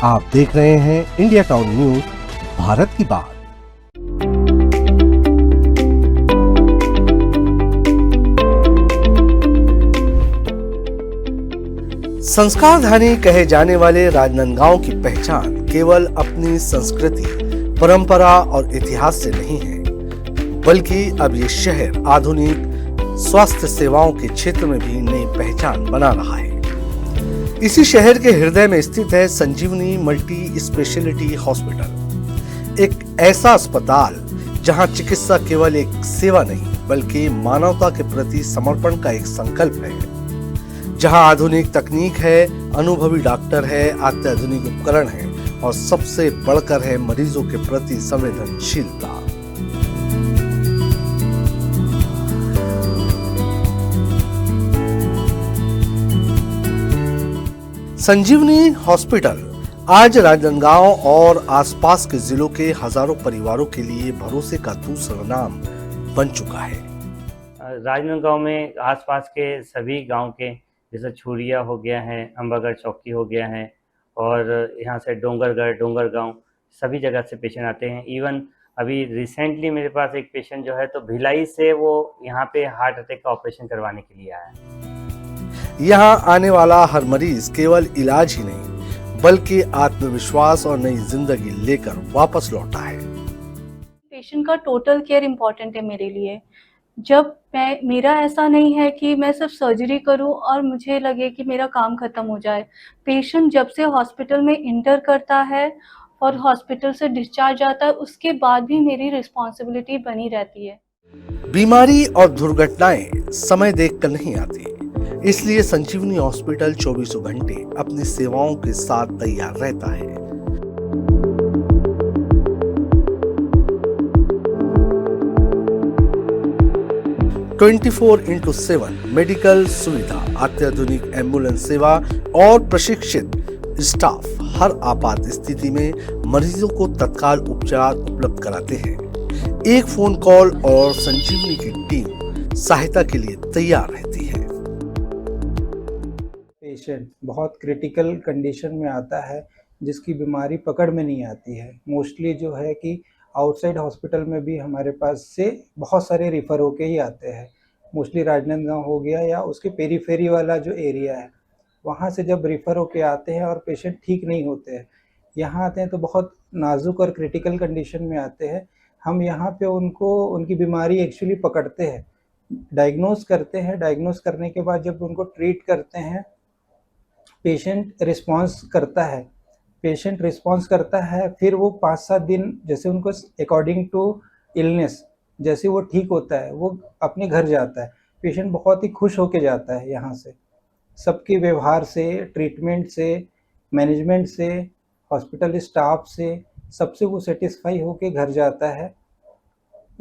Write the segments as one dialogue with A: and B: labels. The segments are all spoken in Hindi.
A: आप देख रहे हैं इंडिया टाउन न्यूज, भारत की बात। संस्कारधानी कहे जाने वाले राजनांदगांव की पहचान केवल अपनी संस्कृति, परंपरा और इतिहास से नहीं है, बल्कि अब ये शहर आधुनिक स्वास्थ्य सेवाओं के क्षेत्र में भी नई पहचान बना रहा है। इसी शहर के हृदय में स्थित है संजीवनी मल्टी स्पेशलिटी हॉस्पिटल, एक ऐसा अस्पताल जहां चिकित्सा केवल एक सेवा नहीं बल्कि मानवता के प्रति समर्पण का एक संकल्प है। जहां आधुनिक तकनीक है, अनुभवी डॉक्टर है, अत्याधुनिक उपकरण है और सबसे बढ़कर है मरीजों के प्रति संवेदनशीलता। संजीवनी हॉस्पिटल आज राजनांदगांव और आसपास के जिलों के हजारों परिवारों के लिए भरोसे का दूसरा नाम बन चुका है।
B: राजनांदगांव में आसपास के सभी गांव के, जैसे छुरिया हो गया है, अंबागढ़ चौकी हो गया है और यहाँ से डोंगर गांव, सभी जगह से पेशेंट आते हैं। इवन अभी रिसेंटली मेरे पास एक पेशेंट जो है तो भिलाई से वो यहाँ पे हार्ट अटैक का ऑपरेशन करवाने के लिए आया है।
A: यहाँ आने वाला हर मरीज केवल इलाज ही नहीं बल्कि आत्मविश्वास और नई जिंदगी लेकर वापस लौटा है।
C: पेशेंट का टोटल केयर इम्पोर्टेंट है मेरे लिए। जब मेरा ऐसा नहीं है कि मैं सिर्फ सर्जरी करूं और मुझे लगे कि मेरा काम खत्म हो जाए। पेशेंट जब से हॉस्पिटल में इंटर करता है और हॉस्पिटल से डिस्चार्ज आता है, उसके बाद भी मेरी रिस्पॉन्सिबिलिटी बनी रहती है।
A: बीमारी और दुर्घटनाएं समय देखकर नहीं आती, इसलिए संजीवनी हॉस्पिटल 24 घंटे अपनी सेवाओं के साथ तैयार रहता है। "24x7 मेडिकल सुविधा, अत्याधुनिक एम्बुलेंस सेवा और प्रशिक्षित स्टाफ हर आपात स्थिति में मरीजों को तत्काल उपचार उपलब्ध कराते हैं। एक फोन कॉल और संजीवनी की टीम सहायता के लिए तैयार रहती है।
D: पेशेंट बहुत क्रिटिकल कंडीशन में आता है जिसकी बीमारी पकड़ में नहीं आती है। मोस्टली जो है कि आउटसाइड हॉस्पिटल में भी हमारे पास से बहुत सारे रिफ़र होके ही आते हैं। मोस्टली राजनांदगांव हो गया या उसके पेरीफेरी वाला जो एरिया है, वहाँ से जब रिफ़र होके आते हैं और पेशेंट ठीक नहीं होते हैं, यहाँ आते हैं तो बहुत नाजुक और क्रिटिकल कंडीशन में आते हैं। हम यहाँ पे उनको उनकी बीमारी एक्चुअली पकड़ते हैं, डायग्नोस करते हैं। डायग्नोस करने के बाद जब उनको ट्रीट करते हैं, पेशेंट रिस्पॉन्स करता है। फिर वो 5-7 दिन जैसे उनको अकॉर्डिंग टू इलनेस जैसे वो ठीक होता है, वो अपने घर जाता है। पेशेंट बहुत ही खुश होके जाता है यहाँ से, सबके व्यवहार से, ट्रीटमेंट से, मैनेजमेंट से, हॉस्पिटल स्टाफ से, सबसे वो सेटिस्फाई होके घर जाता है।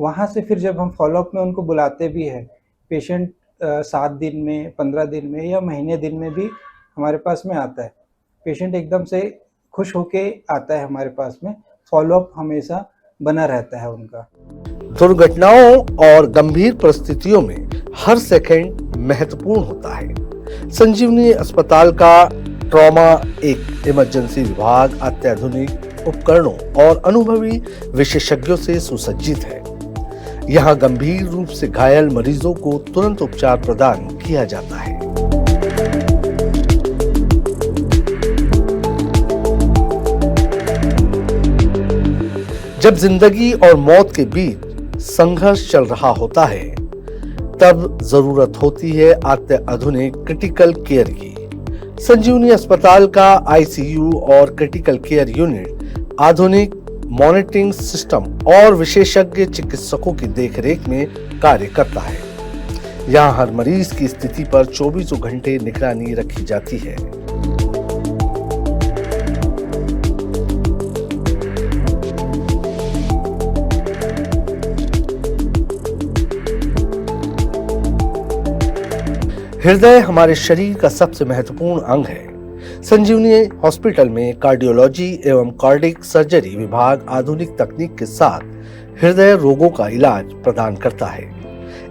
D: वहाँ से फिर जब हम फॉलोअप में उनको बुलाते भी हैं, पेशेंट 7 दिन में, 15 दिन में या महीने दिन में भी हमारे पास में आता है। पेशेंट एकदम से खुश होके आता है हमारे पास में। फॉलोअप हमेशा बना रहता है उनका।
A: दुर्घटनाओं और गंभीर परिस्थितियों में हर सेकंड महत्वपूर्ण होता है। संजीवनी अस्पताल का ट्रॉमा एक इमरजेंसी विभाग अत्याधुनिक उपकरणों और अनुभवी विशेषज्ञों से सुसज्जित है। यहाँ गंभीर रूप से घायल मरीजों को तुरंत उपचार प्रदान किया जाता है। जब जिंदगी और मौत के बीच संघर्ष चल रहा होता है, तब जरूरत होती है अत्याधुनिक क्रिटिकल केयर की। संजीवनी अस्पताल का आईसीयू और क्रिटिकल केयर यूनिट आधुनिक मॉनिटरिंग सिस्टम और विशेषज्ञ चिकित्सकों की देखरेख में कार्य करता है। यहाँ हर मरीज की स्थिति पर 24 घंटे निगरानी रखी जाती है। हृदय हमारे शरीर का सबसे महत्वपूर्ण अंग है। संजीवनी हॉस्पिटल में कार्डियोलॉजी एवं कार्डिक सर्जरी विभाग आधुनिक तकनीक के साथ हृदय रोगों का इलाज प्रदान करता है।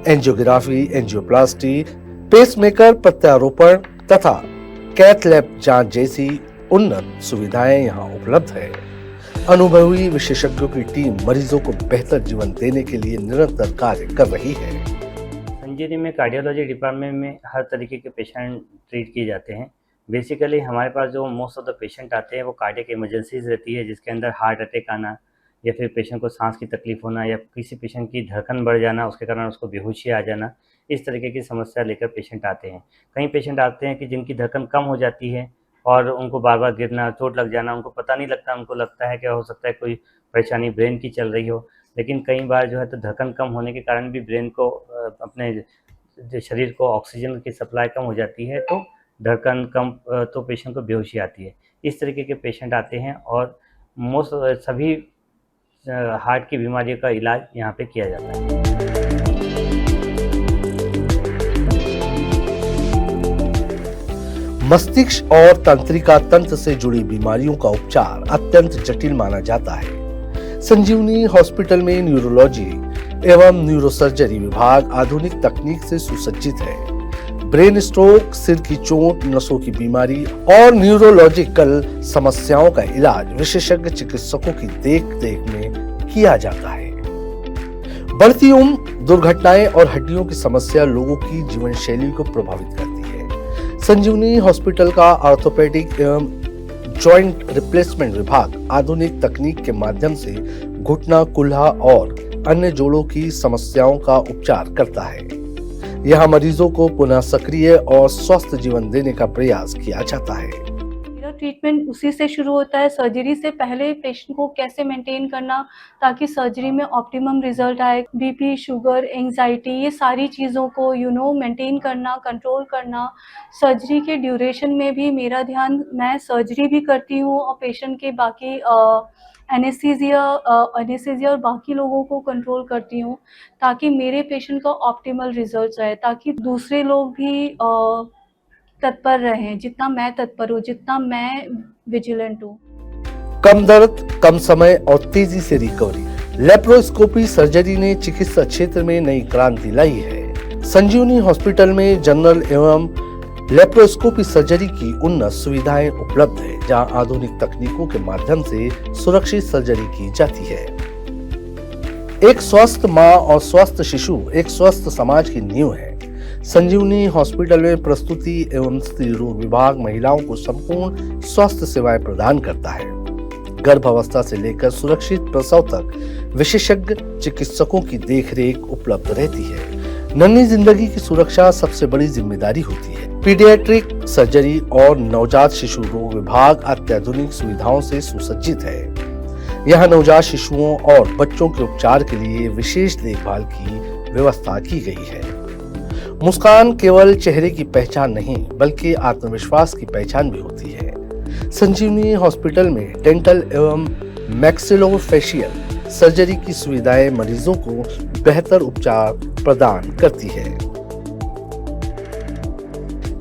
A: एंजियोग्राफी, एंजियोप्लास्टी, पेसमेकर प्रत्यारोपण तथा कैथ लैब जांच जैसी उन्नत सुविधाएं यहाँ उपलब्ध है। अनुभवी विशेषज्ञों की टीम मरीजों को बेहतर जीवन देने के लिए निरंतर कार्य कर रही है।
B: संजीवनी में कार्डियोलॉजी डिपार्टमेंट में हर तरीके के पेशेंट ट्रीट किए जाते हैं। बेसिकली हमारे पास जो मोस्ट ऑफ द पेशेंट आते हैं वो कार्डियक इमरजेंसीज रहती है, जिसके अंदर हार्ट अटैक आना या फिर पेशेंट को सांस की तकलीफ होना या किसी पेशेंट की धड़कन बढ़ जाना, उसके कारण उसको बेहोशी आ जाना, इस तरीके की समस्या लेकर पेशेंट आते हैं। कई पेशेंट आते हैं कि जिनकी धड़कन कम हो जाती है और उनको बार बार गिरना, चोट लग जाना, उनको पता नहीं लगता, उनको लगता है कि हो सकता है कोई परेशानी ब्रेन की चल रही हो, लेकिन कई बार जो है तो धड़कन कम होने के कारण भी ब्रेन को अपने शरीर को ऑक्सीजन की सप्लाई कम हो जाती है, तो धड़कन कम तो पेशेंट को बेहोशी आती है। इस तरीके के पेशेंट आते हैं और मोस्ट सभी हार्ट की बीमारियों का इलाज यहाँ पे किया जाता है।
A: मस्तिष्क और तंत्रिका तंत्र से जुड़ी बीमारियों का उपचार अत्यंत जटिल माना जाता है। संजीवनी हॉस्पिटल में न्यूरोलॉजी एवं न्यूरोसर्जरी विभाग आधुनिक तकनीक से सुसज्जित है। ब्रेन स्ट्रोक, सिर की चोट, नसों की बीमारी और न्यूरोलॉजिकल समस्याओं का इलाज विशेषज्ञ चिकित्सकों की देख-रेख में किया जाता है। बढ़ती उम्र, दुर्घटनाएं और हड्डियों की समस्या लोगों की जीवन शैली को प्रभावित करती है। संजीवनी हॉस्पिटल का ऑर्थोपेडिक एवं जॉइंट रिप्लेसमेंट विभाग आधुनिक तकनीक के माध्यम से घुटना, कुल्हा और अन्य जोड़ों की समस्याओं का उपचार करता है। यहाँ मरीजों को पुनः सक्रिय और स्वस्थ जीवन देने का प्रयास किया जाता है।
C: मेरा ट्रीटमेंट उसी से शुरू होता है, सर्जरी से पहले पेशेंट को कैसे मेंटेन करना ताकि सर्जरी में ऑप्टिमम रिजल्ट आए। बीपी, शुगर, एंजाइटी, ये सारी चीज़ों को मेंटेन करना, कंट्रोल करना। सर्जरी के ड्यूरेशन में भी मेरा ध्यान, मैं सर्जरी भी करती हूँ और पेशेंट के बाकी एनेस्थीसिया और बाकी लोगों को कंट्रोल करती हूँ ताकि मेरे पेशेंट का ऑप्टिमल रिजल्ट आए, ताकि दूसरे लोग भी तत्पर रहें, जितना मैं तत्पर हूँ, जितना मैं विजिलेंट हूँ।
A: कम दर्द, कम समय और तेजी से रिकवरी। लेप्रोस्कोपी सर्जरी ने चिकित्सा क्षेत्र में नई क्रांति लाई है। संजीवनी हॉस्पिटल में जनरल एवं लेप्रोस्कोपी सर्जरी की उन्नत सुविधाएं उपलब्ध है, जहां आधुनिक तकनीकों के माध्यम से सुरक्षित सर्जरी की जाती है। एक स्वस्थ मां और स्वस्थ शिशु एक स्वस्थ समाज की नींव है। संजीवनी हॉस्पिटल में प्रसूति एवं स्त्री रोग विभाग महिलाओं को संपूर्ण स्वास्थ्य सेवाएं प्रदान करता है। गर्भावस्था से लेकर सुरक्षित प्रसव तक विशेषज्ञ चिकित्सकों की देखरेख उपलब्ध रहती है। नन्ही जिंदगी की सुरक्षा सबसे बड़ी जिम्मेदारी होती है। पीडियाट्रिक सर्जरी और नवजात शिशु रोग विभाग अत्याधुनिक सुविधाओं से सुसज्जित है। यहाँ नवजात शिशुओं और बच्चों के उपचार के लिए विशेष देखभाल की व्यवस्था की गई है। मुस्कान केवल चेहरे की पहचान नहीं, बल्कि आत्मविश्वास की पहचान भी होती है। संजीवनी हॉस्पिटल में डेंटल एवं मैक्सिलोफेशियल सर्जरी की सुविधाएं मरीजों को बेहतर उपचार प्रदान करती है।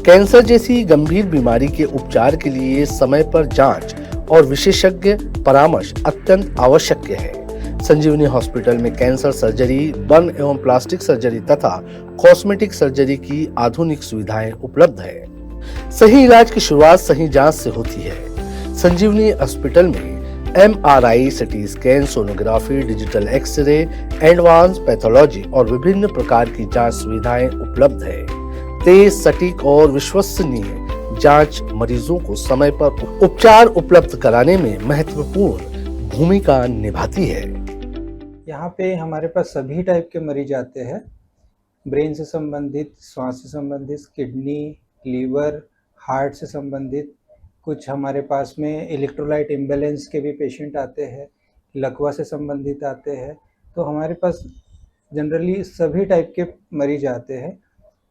A: कैंसर जैसी गंभीर बीमारी के उपचार के लिए समय पर जांच और विशेषज्ञ परामर्श अत्यंत आवश्यक है। संजीवनी हॉस्पिटल में कैंसर सर्जरी, बर्न एवं प्लास्टिक सर्जरी तथा कॉस्मेटिक सर्जरी की आधुनिक सुविधाएं उपलब्ध है। सही इलाज की शुरुआत सही जांच से होती है। संजीवनी हॉस्पिटल में MRI, CT scan, sonography, digital X-ray, advance pathology और विभिन्न प्रकार की जांच सुविधाएं उपलब्ध है। तेज, सटीक और विश्वसनीय जांच मरीजों को समय पर उपचार उपलब्ध कराने में महत्वपूर्ण भूमिका निभाती है।
D: यहाँ पे हमारे पास सभी टाइप के मरीज आते हैं, ब्रेन से संबंधित, श्वास से संबंधित, किडनी, लीवर, हार्ट से संबंधित। कुछ हमारे पास में इलेक्ट्रोलाइट इम्बैलेंस के भी पेशेंट आते हैं, लकवा से संबंधित आते हैं। तो हमारे पास जनरली सभी टाइप के मरीज आते हैं।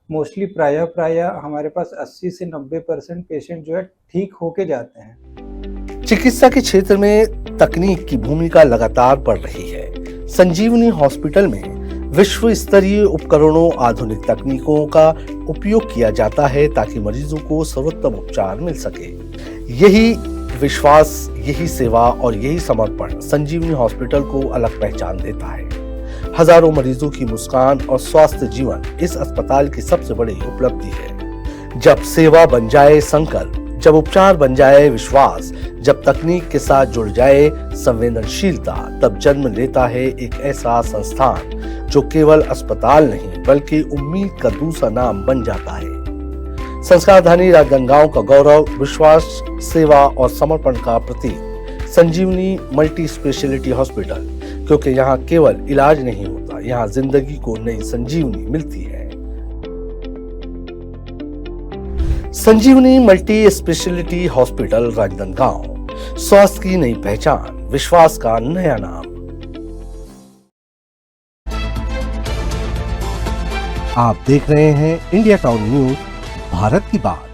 D: मोस्टली प्राय हमारे पास 80 से 90% पेशेंट जो है ठीक होके जाते हैं।
A: चिकित्सा के क्षेत्र में तकनीक की भूमिका लगातार बढ़ रही है। संजीवनी हॉस्पिटल में विश्व स्तरीय उपकरणों, आधुनिक तकनीकों का उपयोग किया जाता है ताकि मरीजों को सर्वोत्तम उपचार मिल सके। यही विश्वास, यही सेवा और यही समर्पण संजीवनी हॉस्पिटल को अलग पहचान देता है। हजारों मरीजों की मुस्कान और स्वास्थ्य जीवन इस अस्पताल की सबसे बड़ी उपलब्धि है। जब सेवा बन जाए संकल्प, जब उपचार बन जाए विश्वास, जब तकनीक के साथ जुड़ जाए संवेदनशीलता, तब जन्म लेता है एक ऐसा संस्थान जो केवल अस्पताल नहीं बल्कि उम्मीद का दूसरा नाम बन जाता है। संस्कारधानी राजनांदगांव का गौरव, विश्वास, सेवा और समर्पण का प्रतीक संजीवनी मल्टी स्पेशलिटी हॉस्पिटल, क्योंकि यहाँ केवल इलाज नहीं होता, यहाँ जिंदगी को नई संजीवनी मिलती है। संजीवनी मल्टी स्पेशलिटी हॉस्पिटल राजनांदगांव, स्वास्थ्य की नई पहचान, विश्वास का नया नाम। आप देख रहे हैं इंडिया टाउन न्यूज, भारत की बात।